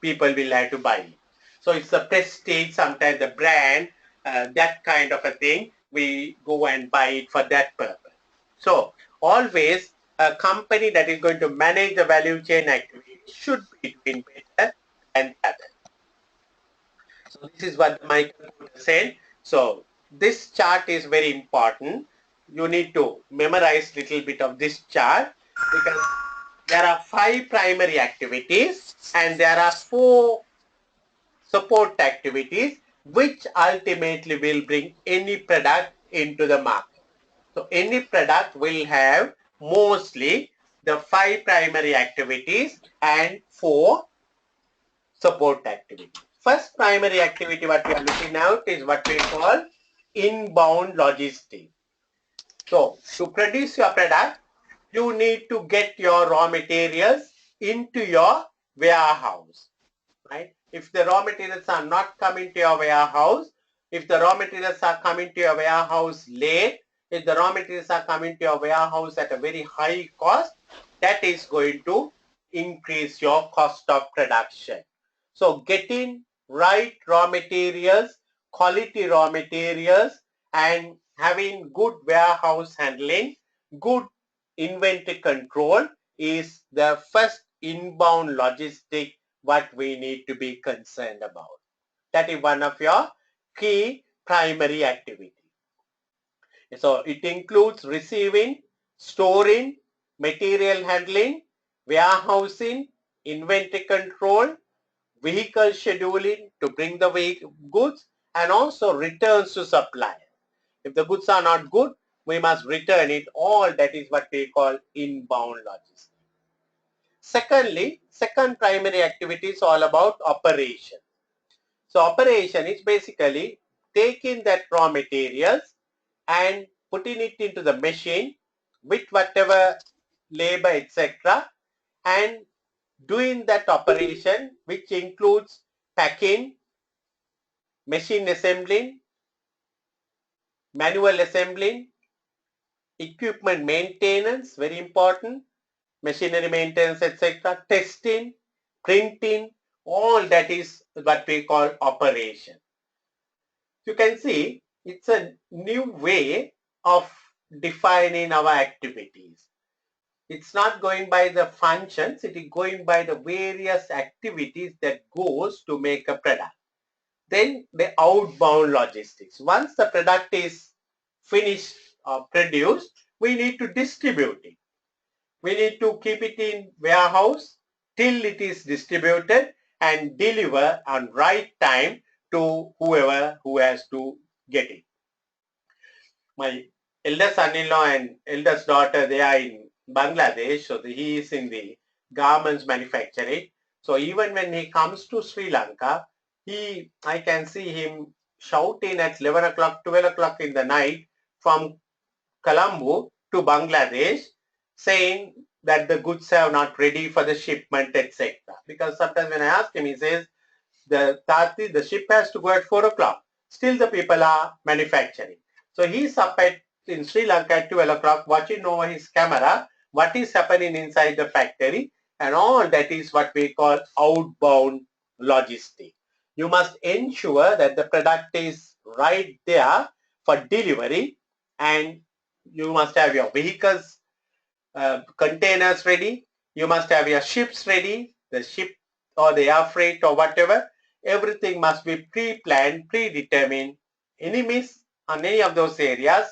people will like to buy it. So it's the prestige, sometimes the brand, that kind of a thing, we go and buy it for that purpose. So always a company that is going to manage the value chain activity should be doing better than the other. So this is what Michael Porter said. So this chart is very important. You need to memorize a little bit of this chart because there are 5 primary activities and there are 4 support activities which ultimately will bring any product into the market. So any product will have mostly the 5 primary activities and 4 support activities. First primary activity what we are looking at is what we call inbound logistics. So to produce your product, you need to get your raw materials into your warehouse, right? If the raw materials are not coming to your warehouse, if the raw materials are coming to your warehouse late, if the raw materials are coming to your warehouse at a very high cost, that is going to increase your cost of production. So getting right raw materials, quality raw materials, and having good warehouse handling, good inventory control is the first inbound logistic what we need to be concerned about. That is one of your key primary activities. So it includes receiving, storing, material handling, warehousing, inventory control, vehicle scheduling to bring the goods, and also returns to supplier. If the goods are not good, we must return it. All that is what we call inbound logistics. Secondly, second primary activity is all about operation. So operation is basically taking that raw materials and putting it into the machine with whatever labor, etc., and doing that operation, which includes packing, machine assembling, manual assembling, equipment maintenance, very important, machinery maintenance, etc., testing, printing, all that is what we call operation. You can see it's a new way of defining our activities. It's not going by the functions, it is going by the various activities that goes to make a product. Then the outbound logistics. Once the product is finished or produced, we need to distribute it. We need to keep it in warehouse till it is distributed and deliver on right time to whoever who has to get it. My elder son-in-law and eldest daughter, they are in Bangladesh, so he is in the garments manufacturing. So even when he comes to Sri Lanka, I can see him shouting at 11 o'clock, 12 o'clock in the night from Colombo to Bangladesh, saying that the goods are not ready for the shipment, etc. Because sometimes when I ask him, he says, the ship has to go at 4 o'clock. Still the people are manufacturing. So he's up in Sri Lanka at 12 o'clock watching over his camera what is happening inside the factory, and all that is what we call outbound logistics. You must ensure that the product is right there for delivery, and you must have your vehicles containers ready. You must have your ships ready, the ship or the air freight or whatever. Everything must be pre-planned, predetermined. Any miss on any of those areas,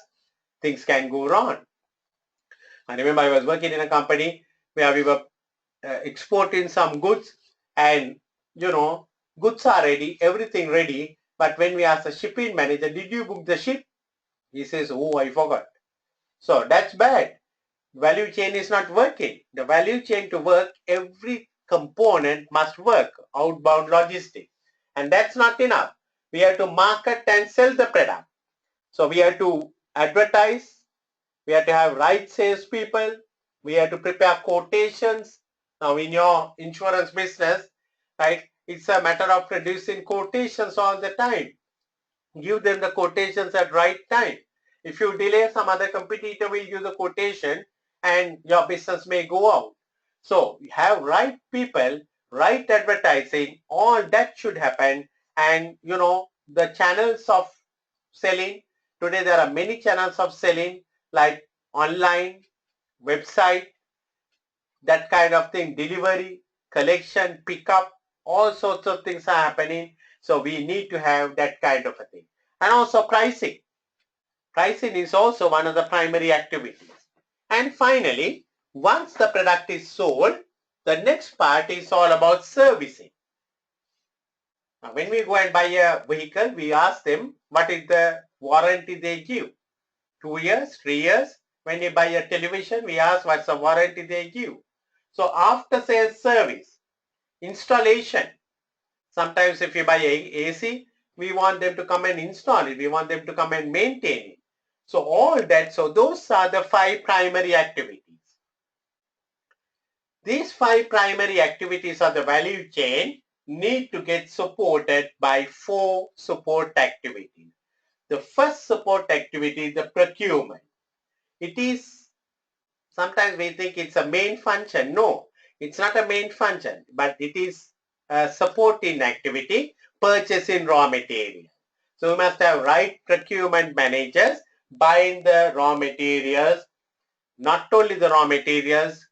things can go wrong. I remember I was working in a company where we were exporting some goods, and goods are ready, everything ready, but when we ask the shipping manager, did you book the ship? He says, oh, I forgot. So that's bad. Value chain is not working. The value chain to work, every component must work, outbound logistics. And that's not enough. We have to market and sell the product. So we have to advertise, we have to have right sales people, we have to prepare quotations. Now in your insurance business, right, it's a matter of producing quotations all the time. Give them the quotations at right time. If you delay, some other competitor will give the quotation and your business may go out. So you have right people, right advertising, all that should happen. And the channels of selling, today there are many channels of selling like online, website, that kind of thing, delivery, collection, pickup, all sorts of things are happening. So we need to have that kind of a thing. And also pricing. Pricing is also one of the primary activities. And finally, once the product is sold, the next part is all about servicing. Now, when we go and buy a vehicle, we ask them what is the warranty they give. 2 years, 3 years. When you buy a television, we ask what's the warranty they give. So after sales service, installation. Sometimes if you buy AC, we want them to come and install it. We want them to come and maintain it. So all that, so those are the 5 primary activities. These 5 primary activities of the value chain need to get supported by 4 support activities. The first support activity is the procurement. It is, sometimes we think it's a main function. No, it's not a main function, but it is a supporting activity, purchasing raw material. So we must have right procurement managers buying the raw materials, not only the raw materials,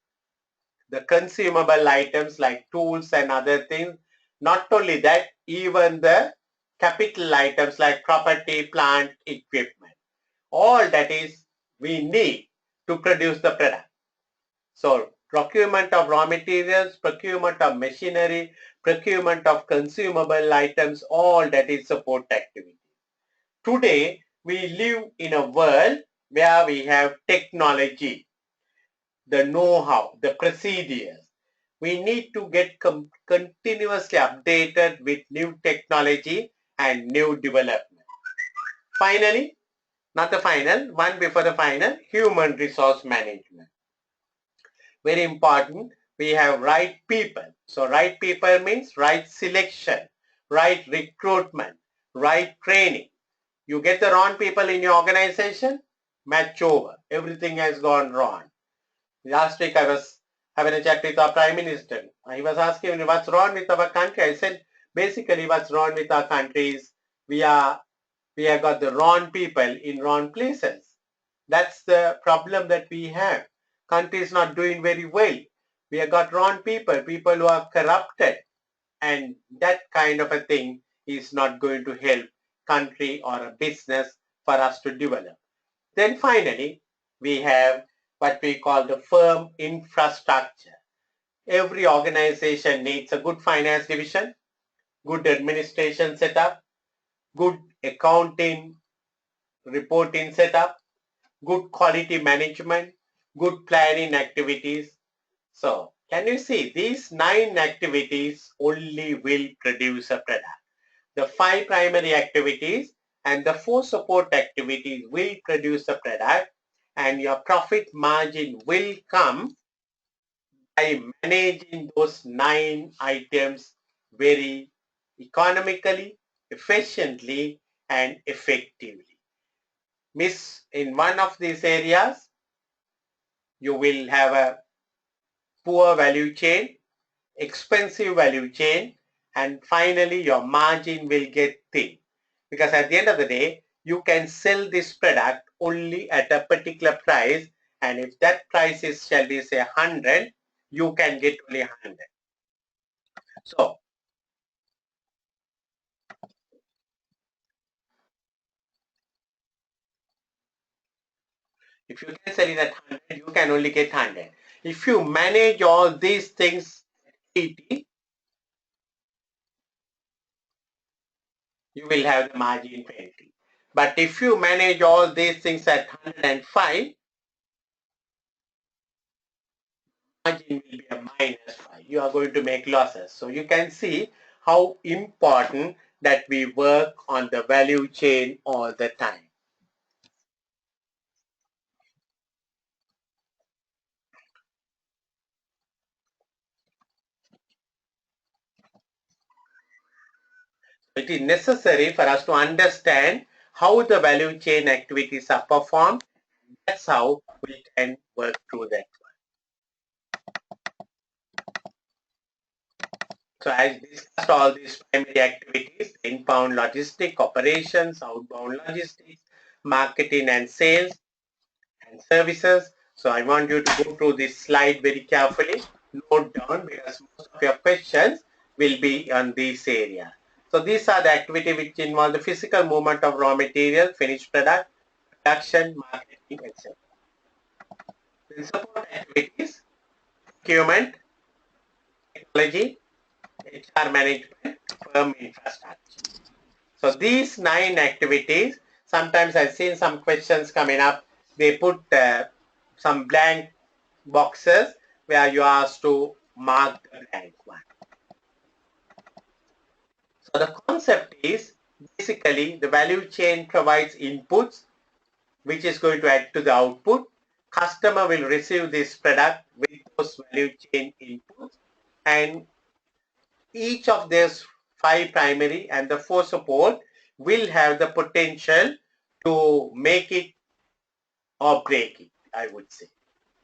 the consumable items like tools and other things. Not only that, even the capital items like property, plant, equipment. All that is we need to produce the product. So procurement of raw materials, procurement of machinery, procurement of consumable items, all that is support activity. Today, we live in a world where we have technology, the know-how, the procedures. We need to get continuously updated with new technology and new development. Finally, not the final, one before the final, human resource management. Very important, we have right people. So right people means right selection, right recruitment, right training. You get the wrong people in your organization, match over. Everything has gone wrong. Last week I was having a chat with our Prime Minister. He was asking me what's wrong with our country. I said, basically what's wrong with our country is we have got the wrong people in wrong places. That's the problem that we have. Country is not doing very well. We have got wrong people who are corrupted, and that kind of a thing is not going to help country or a business for us to develop. Then finally, we have what we call the firm infrastructure. Every organization needs a good finance division, good administration setup, good accounting, reporting setup, good quality management, good planning activities. So can you see these 9 activities only will produce a product. The 5 primary activities and the 4 support activities will produce a product, and your profit margin will come by managing those 9 items very economically, efficiently, and effectively. Miss in one of these areas, you will have a poor value chain, expensive value chain, and finally your margin will get thin. Because at the end of the day, you can sell this product only at a particular price, and if that price is, shall we say, 100, you can get only 100. So if you can sell it at 100, you can only get 100. If you manage all these things 80, you will have the margin 20. But if you manage all these things at 105, margin will be a -5. You are going to make losses. So you can see how important that we work on the value chain all the time. It is necessary for us to understand how the value chain activities are performed. That's how we can work through that. So as discussed all these primary activities, inbound logistics, operations, outbound logistics, marketing and sales and services. So I want you to go through this slide very carefully, note down because most of your questions will be on this area. So these are the activities which involve the physical movement of raw material, finished product, production, marketing, etc. The support activities, procurement, technology, HR management, firm infrastructure. So these 9 activities, sometimes I've seen some questions coming up, they put some blank boxes where you are asked to mark the blank one. So the concept is basically the value chain provides inputs which is going to add to the output. Customer will receive this product with those value chain inputs, and each of these 5 primary and the 4 support will have the potential to make it or break it, I would say.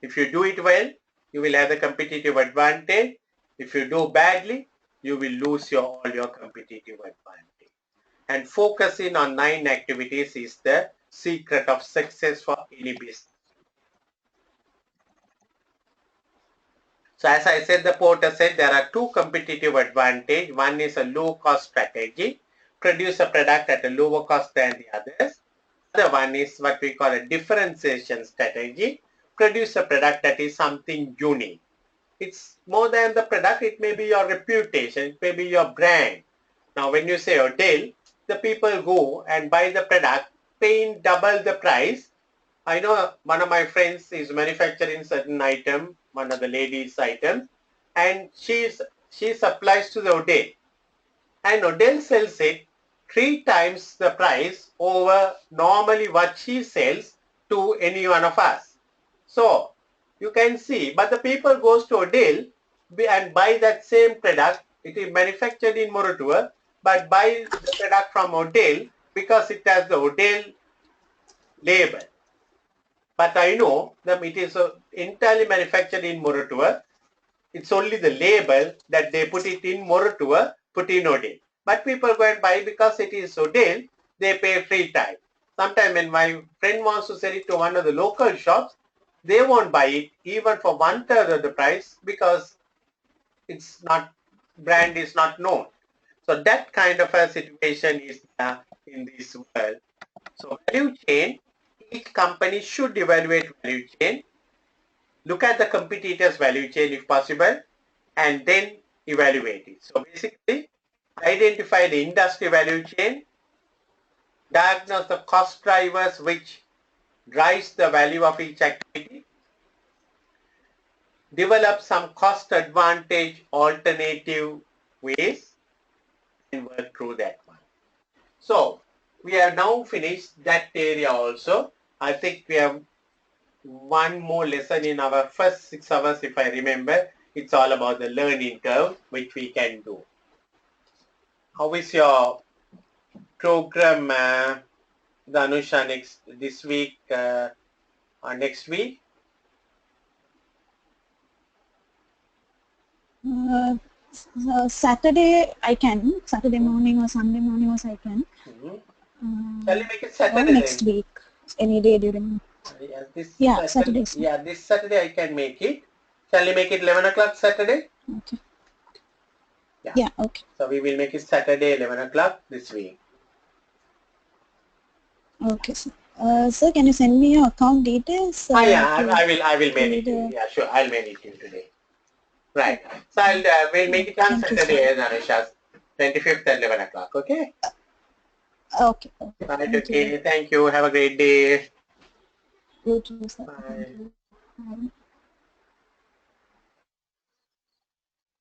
If you do it well, you will have the competitive advantage. If you do badly, you will lose all your competitive advantage. And focusing on 9 activities is the secret of success for any business. So as I said, the porter said there are 2 competitive advantages. One is a low cost strategy, produce a product at a lower cost than the others. The other one is what we call a differentiation strategy, produce a product that is something unique. It's more than the product, it may be your reputation, it may be your brand. Now when you say Odell, the people go and buy the product, paying double the price. I know one of my friends is manufacturing certain item, one of the ladies' items, and she supplies to the Odell. And Odell sells it 3 times the price over normally what she sells to any one of us. So you can see, but the people goes to Odell and buy that same product. It is manufactured in Moratuwa, but buy the product from Odell because it has the Odell label. But I know that it is entirely manufactured in Moratuwa. It's only the label that they put it in Moratuwa, put in Odell. But people go and buy because it is Odell, they pay 3 times. Sometimes when my friend wants to sell it to one of the local shops, they won't buy it even for 1/3 of the price because it's not, brand is not known. So that kind of a situation is in this world. So value chain, each company should evaluate value chain, look at the competitor's value chain if possible, and then evaluate it. So basically, identify the industry value chain, diagnose the cost drivers which drives the value of each activity, develop some cost advantage alternative ways, and work through that one. So we have now finished that area also. I think we have one more lesson in our first 6 hours, if I remember. It's all about the learning curve, which we can do. How is your program, Dhanusha, this week or next week? Saturday I can. Saturday morning or Sunday morning also I can. Shall we make it Saturday or next then? week, any day during. Yeah, this Yeah, Saturday, sir. Yeah, this Saturday I can make it. Shall we make it 11 o'clock Saturday? Okay. Yeah. Yeah, okay. So we will make it Saturday 11 o'clock this week. Okay, sir. Sir, can you send me your account details? Yeah, to- I will mail it to you. the- Yeah, sure, I'll mail it to you today. Right. So we'll make it on Thank you, Saturday, sir. Narisha, 25th at 11 o'clock. Okay. Okay. Okay. Right. Thank you. Okay. Thank you. Have a great day. You too, sir. Thank Bye. you. Bye.